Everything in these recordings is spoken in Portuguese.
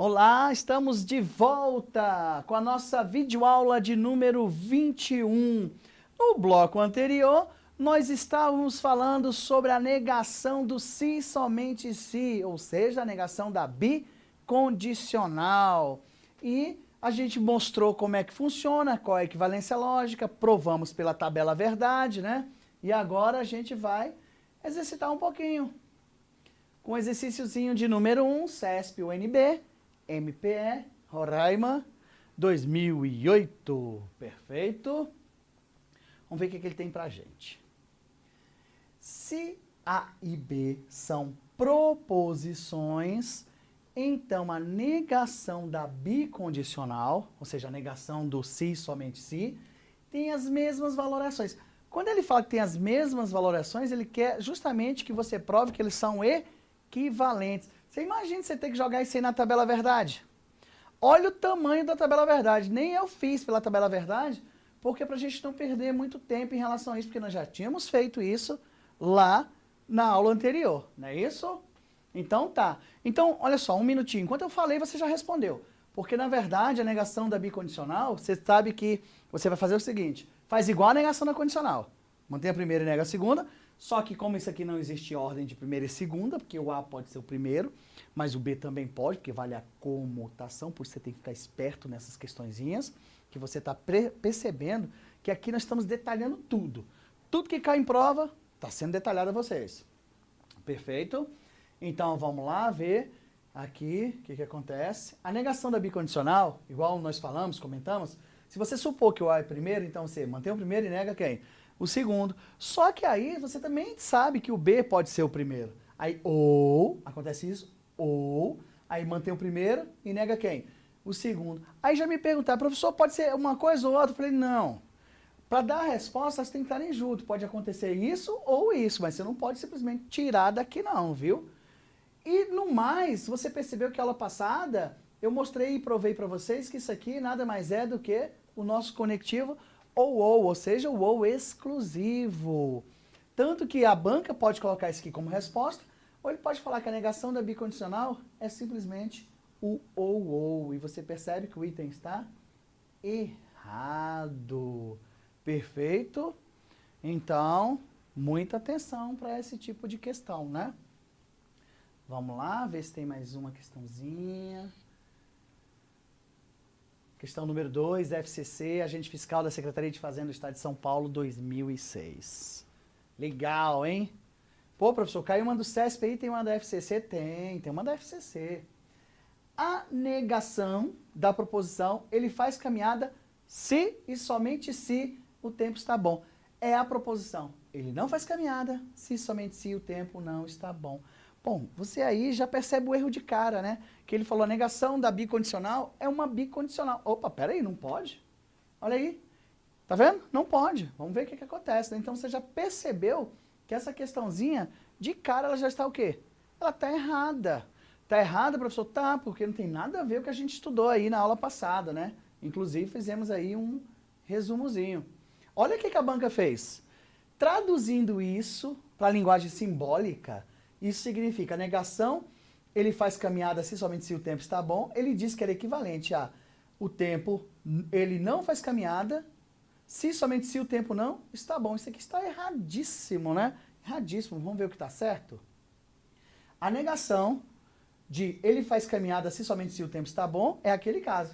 Olá, estamos de volta com a nossa videoaula de número 21. No bloco anterior, nós estávamos falando sobre a negação do se somente se, ou seja, a negação da bicondicional. E a gente mostrou como é que funciona, qual é a equivalência lógica, provamos pela tabela verdade, né? E agora a gente vai exercitar um pouquinho. Com o exercíciozinho de número 1, CESP-UNB, MPE, Roraima, 2008. Perfeito? Vamos ver o que ele tem pra gente. Se A e B são proposições, então a negação da bicondicional, ou seja, a negação do se somente se, tem as mesmas valorações. Quando ele fala que tem as mesmas valorações, ele quer justamente que você prove que eles são equivalentes. Você imagina você ter que jogar isso aí na tabela verdade? Olha o tamanho da tabela verdade. Nem eu fiz pela tabela verdade, porque para a gente não perder muito tempo em relação a isso, porque nós já tínhamos feito isso lá na aula anterior, não é isso? Então tá. Então, olha só, um minutinho. Enquanto eu falei, você já respondeu. Porque, na verdade, a negação da bicondicional, você sabe que você vai fazer o seguinte, faz igual a negação da condicional. Mantém a primeira e nega a segunda, só que como isso aqui não existe ordem de primeira e segunda, porque o A pode ser o primeiro, mas o B também pode, porque vale a comutação, por isso você tem que ficar esperto nessas questõezinhas, que você está percebendo que aqui nós estamos detalhando tudo. Tudo que cai em prova está sendo detalhado a vocês. Perfeito? Então vamos lá ver aqui o que acontece. A negação da bicondicional, igual nós falamos, comentamos, se você supor que o A é primeiro, então você mantém o primeiro e nega quem? O segundo. Só que aí você também sabe que o B pode ser o primeiro. Aí ou, acontece isso, ou, aí mantém o primeiro e nega quem? O segundo. Aí já me perguntaram, professor, pode ser uma coisa ou outra? Eu falei, não. Para dar a resposta, elas têm que estarem junto. Pode acontecer isso ou isso, mas você não pode simplesmente tirar daqui não, viu? E no mais, você percebeu que a aula passada, eu mostrei e provei para vocês que isso aqui nada mais é do que o nosso conectivo ou seja, o ou exclusivo. Tanto que a banca pode colocar isso aqui como resposta, ou ele pode falar que a negação da bicondicional é simplesmente o ou. E você percebe que o item está errado. Perfeito? Então, muita atenção para esse tipo de questão, né? Vamos lá, ver se tem mais uma questãozinha. Questão número 2, FCC, Agente Fiscal da Secretaria de Fazenda do Estado de São Paulo, 2006. Legal, hein? Pô, professor, caiu uma do CESP aí, tem uma da FCC? Tem uma da FCC. A negação da proposição, ele faz caminhada se e somente se o tempo está bom. É a proposição. Ele não faz caminhada se somente se o tempo não está bom. Bom, você aí já percebe o erro de cara, né? Que ele falou, a negação da bicondicional é uma bicondicional. Opa, peraí, não pode? Olha aí. Tá vendo? Não pode. Vamos ver o que acontece, né? Então você já percebeu que essa questãozinha, de cara, ela já está o quê? Ela está errada. Está errada, professor? Tá, porque não tem nada a ver com o que a gente estudou aí na aula passada, né? Inclusive fizemos aí um resumozinho. Olha o que a banca fez. Traduzindo isso para a linguagem simbólica, isso significa a negação, ele faz caminhada se somente se o tempo está bom, ele diz que era equivalente a o tempo, ele não faz caminhada, se somente se o tempo não está bom. Isso aqui está erradíssimo, né? Erradíssimo. Vamos ver o que está certo? A negação de ele faz caminhada se somente se o tempo está bom é aquele caso.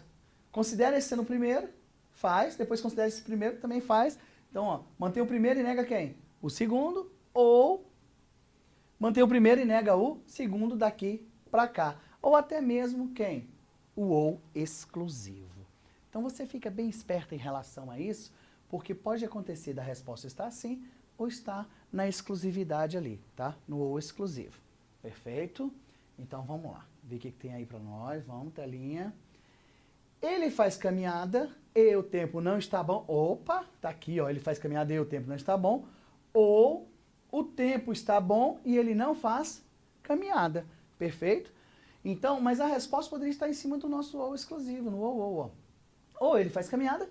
Considera esse sendo o primeiro, faz, depois considera esse primeiro, também faz. Então, ó, mantém o primeiro e nega quem? O segundo, ou mantém o primeiro e nega o segundo daqui para cá. Ou até mesmo quem? O ou exclusivo. Então você fica bem esperto em relação a isso, porque pode acontecer da resposta estar assim, ou estar na exclusividade ali, tá? No ou exclusivo. Perfeito? Então vamos lá. Ver o que tem aí para nós. Vamos, telinha. Ele faz caminhada e o tempo não está bom. Opa, tá aqui, ó. Ele faz caminhada e o tempo não está bom. Ou o tempo está bom e ele não faz caminhada. Perfeito? Então, mas a resposta poderia estar em cima do nosso ou exclusivo, no ou. Ou ele faz caminhada,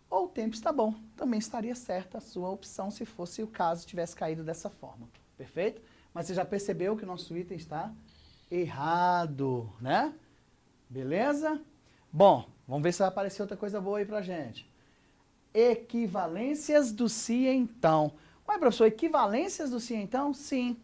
ou o tempo está bom. Também estaria certa a sua opção se fosse o caso, tivesse caído dessa forma. Perfeito? Mas você já percebeu que o nosso item está errado, né? Beleza? Bom, vamos ver se vai aparecer outra coisa boa aí pra gente. Equivalências do se e então. Ué, professor, equivalências do se e então? Sim.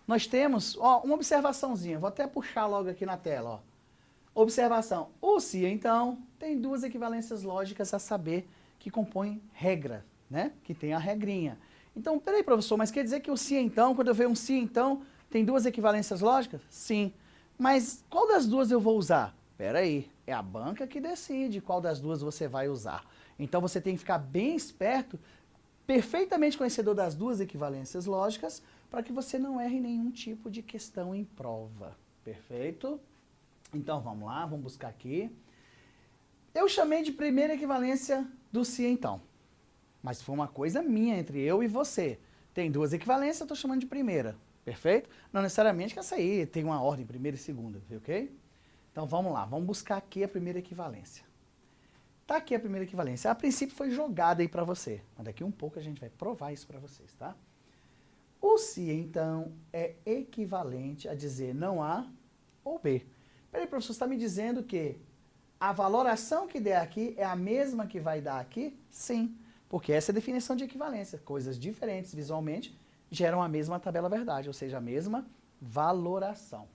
Nós temos, ó, uma observaçãozinha. Vou até puxar logo aqui na tela, ó. Observação. O se e então tem duas equivalências lógicas a saber que compõem regra, né? Que tem a regrinha. Então, peraí, professor, mas quer dizer que o se e então, quando eu ver um se e então, tem duas equivalências lógicas? Sim. Mas qual das duas eu vou usar? Peraí, é a banca que decide qual das duas você vai usar. Então você tem que ficar bem esperto, perfeitamente conhecedor das duas equivalências lógicas, para que você não erre nenhum tipo de questão em prova. Perfeito? Então vamos lá, vamos buscar aqui. Eu chamei de primeira equivalência do se e então. Mas foi uma coisa minha entre eu e você. Tem duas equivalências, eu estou chamando de primeira. Perfeito? Não necessariamente que essa aí tem uma ordem, primeira e segunda, ok? Então vamos lá, vamos buscar aqui a primeira equivalência. Tá aqui a primeira equivalência. A princípio foi jogada aí para você, mas daqui um pouco a gente vai provar isso para vocês, tá? O se, então, é equivalente a dizer não A ou B. Peraí, professor, você está me dizendo que a valoração que der aqui é a mesma que vai dar aqui? Sim, porque essa é a definição de equivalência. Coisas diferentes visualmente geram a mesma tabela verdade, ou seja, a mesma valoração.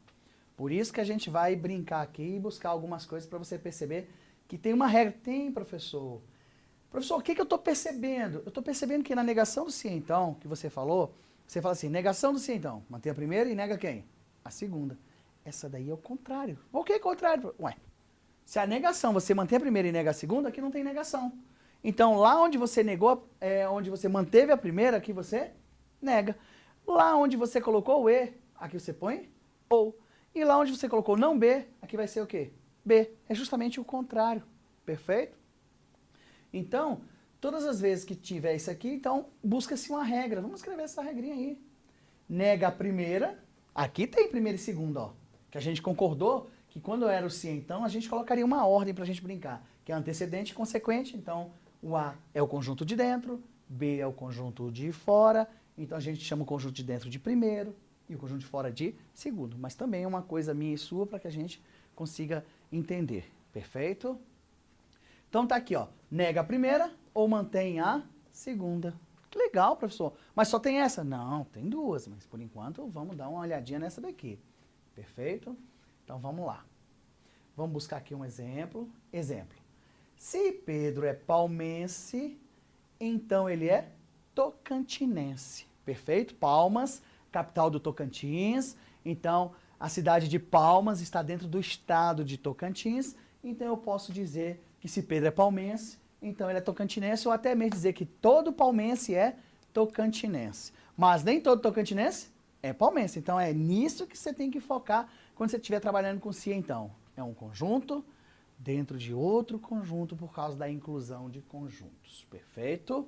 Por isso que a gente vai brincar aqui e buscar algumas coisas para você perceber que tem uma regra. Tem, professor. Professor, o que eu estou percebendo? Eu estou percebendo que na negação do se então, que você falou, você fala assim, negação do se então, mantém a primeira e nega quem? A segunda. Essa daí é o contrário. Por que contrário? Ué, se a negação você mantém a primeira e nega a segunda, aqui não tem negação. Então, lá onde você negou, onde você manteve a primeira, aqui você nega. Lá onde você colocou o E, aqui você põe ou. E lá onde você colocou não B, aqui vai ser o quê? B. É justamente o contrário. Perfeito? Então, todas as vezes que tiver isso aqui, então, busca-se uma regra. Vamos escrever essa regrinha aí. Nega a primeira. Aqui tem primeira e segunda, ó. Que a gente concordou que quando era o se então, a gente colocaria uma ordem para a gente brincar. Que é antecedente e consequente. Então, o A é o conjunto de dentro, B é o conjunto de fora. Então, a gente chama o conjunto de dentro de primeiro e o conjunto de fora de segundo. Mas também é uma coisa minha e sua para que a gente consiga entender. Perfeito? Então tá aqui, ó. Nega a primeira ou mantém a segunda. Que legal, professor. Mas só tem essa? Não, tem duas. Mas por enquanto vamos dar uma olhadinha nessa daqui. Perfeito? Então vamos lá. Vamos buscar aqui um exemplo. Exemplo. Se Pedro é palmense, então ele é tocantinense. Perfeito? Palmas, capital do Tocantins. Então, a cidade de Palmas está dentro do estado de Tocantins. Então, eu posso dizer que se Pedro é palmense, então ele é tocantinense, ou até mesmo dizer que todo palmense é tocantinense. Mas nem todo tocantinense é palmense. Então, é nisso que você tem que focar quando você estiver trabalhando com se, então. É um conjunto dentro de outro conjunto por causa da inclusão de conjuntos. Perfeito?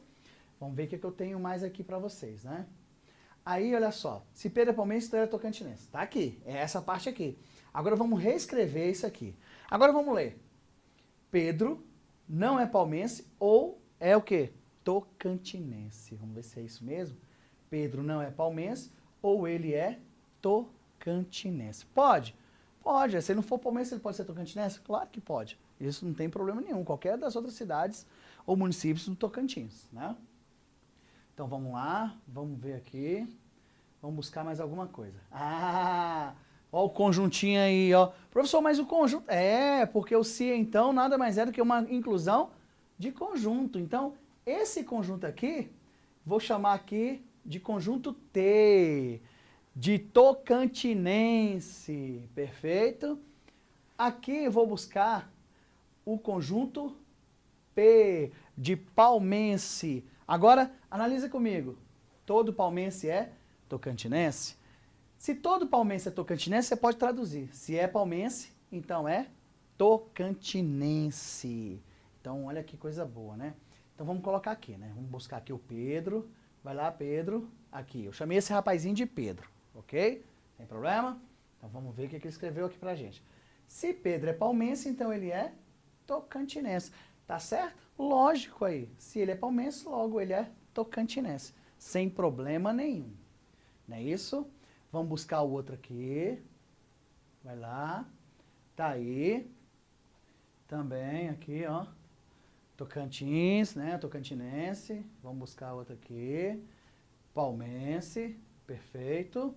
Vamos ver o que eu tenho mais aqui para vocês, né? Aí, olha só, se Pedro é palmense, então ele é tocantinense. Tá aqui, é essa parte aqui. Agora vamos reescrever isso aqui. Agora vamos ler. Pedro não é palmense ou é o quê? Tocantinense. Vamos ver se é isso mesmo. Pedro não é palmense ou ele é tocantinense. Pode? Pode. Se ele não for palmense, ele pode ser tocantinense? Claro que pode. Isso não tem problema nenhum. Qualquer das outras cidades ou municípios do Tocantins, né? Então vamos lá, vamos ver aqui. Vamos buscar mais alguma coisa. Ah, ó o conjuntinho aí, ó. Professor, mas o conjunto... É, porque o se então nada mais é do que uma inclusão de conjunto. Então, esse conjunto aqui, vou chamar aqui de conjunto T, de tocantinense. Perfeito? Aqui eu vou buscar o conjunto P, de palmense. Agora, analisa comigo. Todo palmense é tocantinense? Se todo palmense é tocantinense, você pode traduzir. Se é palmense, então é tocantinense. Então, olha que coisa boa, né? Então, vamos colocar aqui, né? Vamos buscar aqui o Pedro. Vai lá, Pedro. Aqui, eu chamei esse rapazinho de Pedro, ok? Tem problema? Então, vamos ver o que ele escreveu aqui pra gente. Se Pedro é palmense, então ele é tocantinense. Tá certo? Lógico aí. Se ele é palmense, logo ele é tocantinense. Sem problema nenhum. Não é isso? Vamos buscar o outro aqui. Vai lá. Tá aí. Também aqui, ó. Tocantins, né? Tocantinense. Vamos buscar outra aqui. Palmense. Perfeito.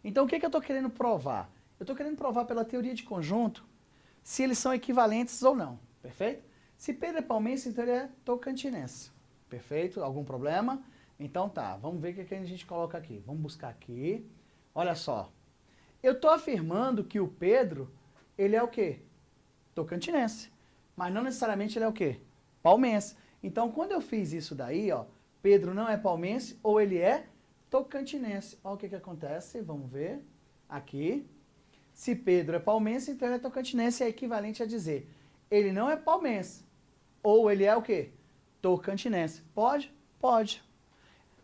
Então, o que eu estou querendo provar? Eu estou querendo provar pela teoria de conjunto se eles são equivalentes ou não. Perfeito? Se Pedro é palmense, então ele é tocantinense. Perfeito? Algum problema? Então tá, vamos ver o que a gente coloca aqui. Vamos buscar aqui. Olha só. Eu estou afirmando que o Pedro, ele é o quê? Tocantinense. Mas não necessariamente ele é o quê? Palmense. Então, quando eu fiz isso daí, ó, Pedro não é palmense ou ele é tocantinense. Olha o que acontece, vamos ver aqui. Se Pedro é palmense, então ele é tocantinense, é equivalente a dizer, ele não é palmense, ou ele é o quê? Tocantinense. Pode? Pode.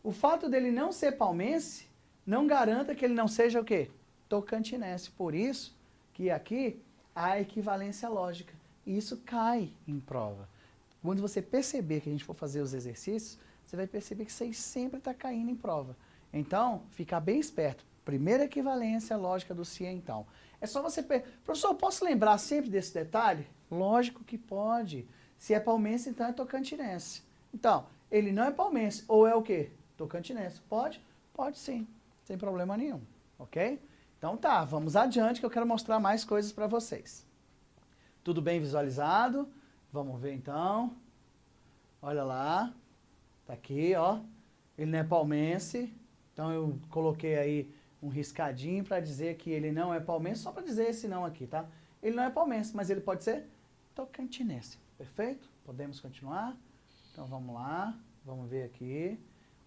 O fato dele não ser palmense não garanta que ele não seja o quê? Tocantinense. Por isso que aqui há equivalência lógica. E isso cai em prova. Quando você perceber que a gente for fazer os exercícios, você vai perceber que isso aí sempre está caindo em prova. Então, fica bem esperto. Primeira equivalência lógica do se então. É só você... Professor, eu posso lembrar sempre desse detalhe? Lógico que pode. Se é palmense, então é tocantinense. Então, ele não é palmense, ou é o quê? Tocantinense. Pode? Pode sim, sem problema nenhum. Ok? Então tá, vamos adiante que eu quero mostrar mais coisas para vocês. Tudo bem visualizado? Vamos ver então. Olha lá. Tá aqui, ó. Ele não é palmense. Então eu coloquei aí um riscadinho para dizer que ele não é palmense, só para dizer esse não aqui, tá? Ele não é palmense, mas ele pode ser tocantinense. Perfeito? Podemos continuar? Então vamos lá. Vamos ver aqui.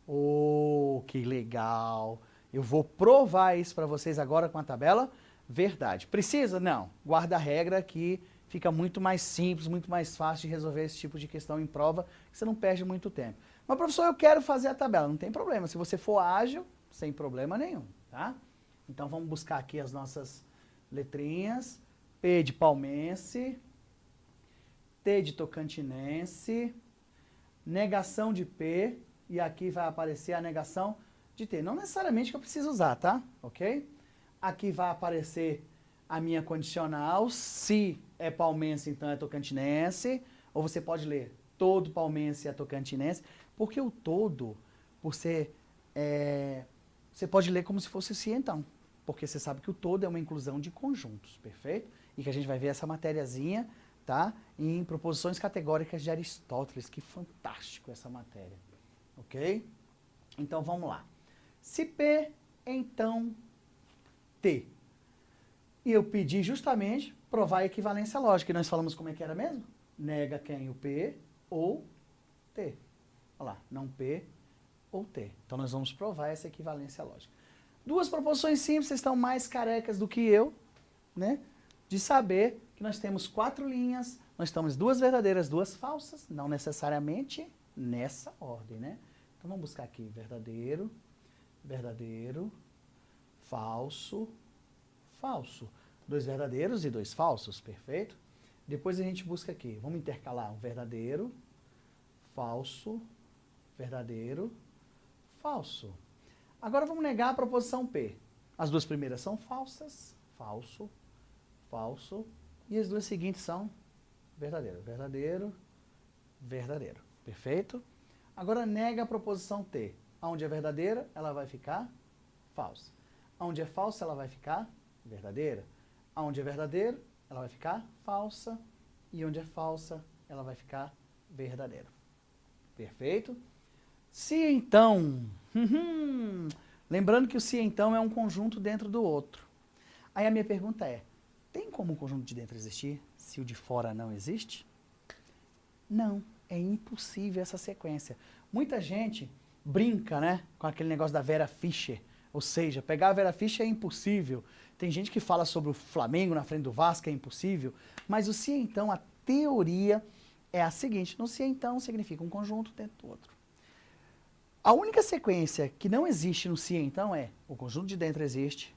Oh, que legal! Eu vou provar isso para vocês agora com a tabela verdade. Precisa? Não. Guarda a regra que fica muito mais simples, muito mais fácil de resolver esse tipo de questão em prova, que você não perde muito tempo. Mas, professor, eu quero fazer a tabela. Não tem problema. Se você for ágil, sem problema nenhum, tá? Então, vamos buscar aqui as nossas letrinhas. P de palmense, T de tocantinense, negação de P, e aqui vai aparecer a negação de T. Não necessariamente que eu preciso usar, tá? Ok? Aqui vai aparecer a minha condicional, se é palmense, então é tocantinense, ou você pode ler todo palmense é tocantinense, porque o todo, por ser, você pode ler como se fosse se então, porque você sabe que o todo é uma inclusão de conjuntos, perfeito? E que a gente vai ver essa matériazinha, tá? Em proposições categóricas de Aristóteles, que fantástico essa matéria, ok? Então vamos lá. Se P, então T. E eu pedi justamente provar a equivalência lógica, e nós falamos como é que era mesmo? Nega quem? O P ou T. Olha lá, não P ou T. Então nós vamos provar essa equivalência lógica. Duas proposições simples, vocês estão mais carecas do que eu, né? De saber que nós temos 4 linhas, nós temos 2 verdadeiras, 2 falsas, não necessariamente nessa ordem, né? Então vamos buscar aqui verdadeiro, verdadeiro, falso, falso. 2 verdadeiros e 2 falsos, perfeito? Depois a gente busca aqui, vamos intercalar um verdadeiro, falso, verdadeiro, falso. Agora vamos negar a proposição P. As 2 primeiras são falsas, falso, falso, e as 2 seguintes são verdadeiro, verdadeiro, verdadeiro, perfeito? Agora nega a proposição T. Onde é verdadeira, ela vai ficar falsa. Onde é falsa, ela vai ficar verdadeira. Onde é verdadeiro, ela vai ficar falsa. E onde é falsa, ela vai ficar verdadeira. Perfeito? Se então... lembrando que o se então é um conjunto dentro do outro. Aí a minha pergunta é, tem como o conjunto de dentro existir se o de fora não existe? Não, é impossível essa sequência. Muita gente brinca, né, com aquele negócio da Vera Fischer. Ou seja, pegar a Vera Fischer é impossível. Tem gente que fala sobre o Flamengo na frente do Vasco, é impossível. Mas o se então, a teoria é a seguinte. No se então significa um conjunto dentro do outro. A única sequência que não existe no se então é o conjunto de dentro existe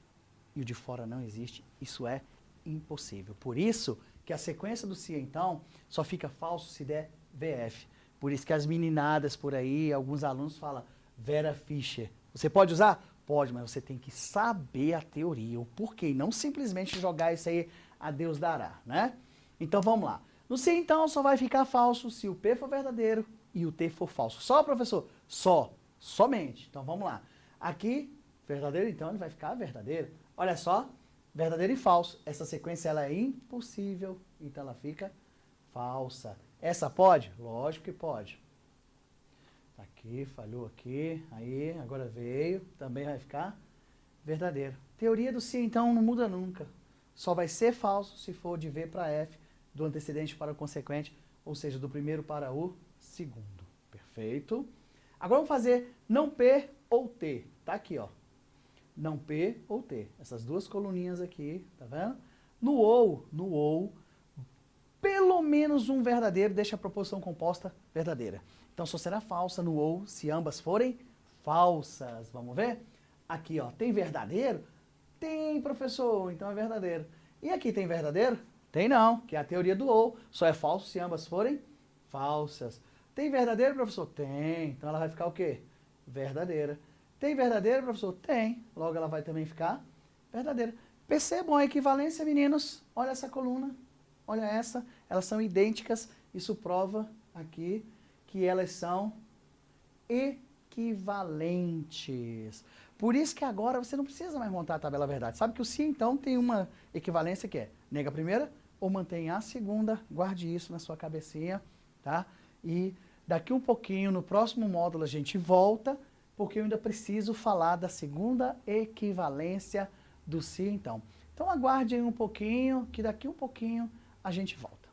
e o de fora não existe. Isso é impossível. Por isso que a sequência do se então só fica falso se der VF. Por isso que as meninadas por aí, alguns alunos falam Vera Fischer. Você pode usar? Pode, mas você tem que saber a teoria, o porquê, e não simplesmente jogar isso aí a Deus dará, né? Então vamos lá. No se, então, só vai ficar falso se o P for verdadeiro e o T for falso. Só, professor? Só. Somente. Então, vamos lá. Aqui, verdadeiro, então, ele vai ficar verdadeiro. Olha só, verdadeiro e falso. Essa sequência, ela é impossível, então ela fica falsa. Essa pode? Lógico que pode. Tá aqui, falhou aqui, aí, agora veio, também vai ficar verdadeiro. Teoria do se, então, não muda nunca. Só vai ser falso se for de V para F, do antecedente para o consequente, ou seja, do primeiro para o segundo. Perfeito? Agora vamos fazer não P ou T. Tá aqui, ó. Não P ou T. Essas duas coluninhas aqui, tá vendo? No ou, pelo menos um verdadeiro deixa a proposição composta verdadeira. Então só será falsa no ou se ambas forem falsas. Vamos ver? Aqui, ó, tem verdadeiro? Tem, professor, então é verdadeiro. E aqui tem verdadeiro? Tem não, que é a teoria do ou. Só é falso se ambas forem falsas. Tem verdadeiro, professor? Tem. Então ela vai ficar o quê? Verdadeira. Tem verdadeiro, professor? Tem. Logo ela vai também ficar verdadeira. Percebam a equivalência, meninos. Olha essa coluna. Olha essa. Elas são idênticas. Isso prova aqui que elas são equivalentes. Por isso que agora você não precisa mais montar a tabela verdade. Sabe que o se, então, tem uma equivalência que é nega a primeira ou mantém a segunda. Guarde isso na sua cabecinha, tá? E daqui um pouquinho, no próximo módulo, a gente volta, porque eu ainda preciso falar da segunda equivalência do se, então. Então aguarde aí um pouquinho, que daqui um pouquinho a gente volta.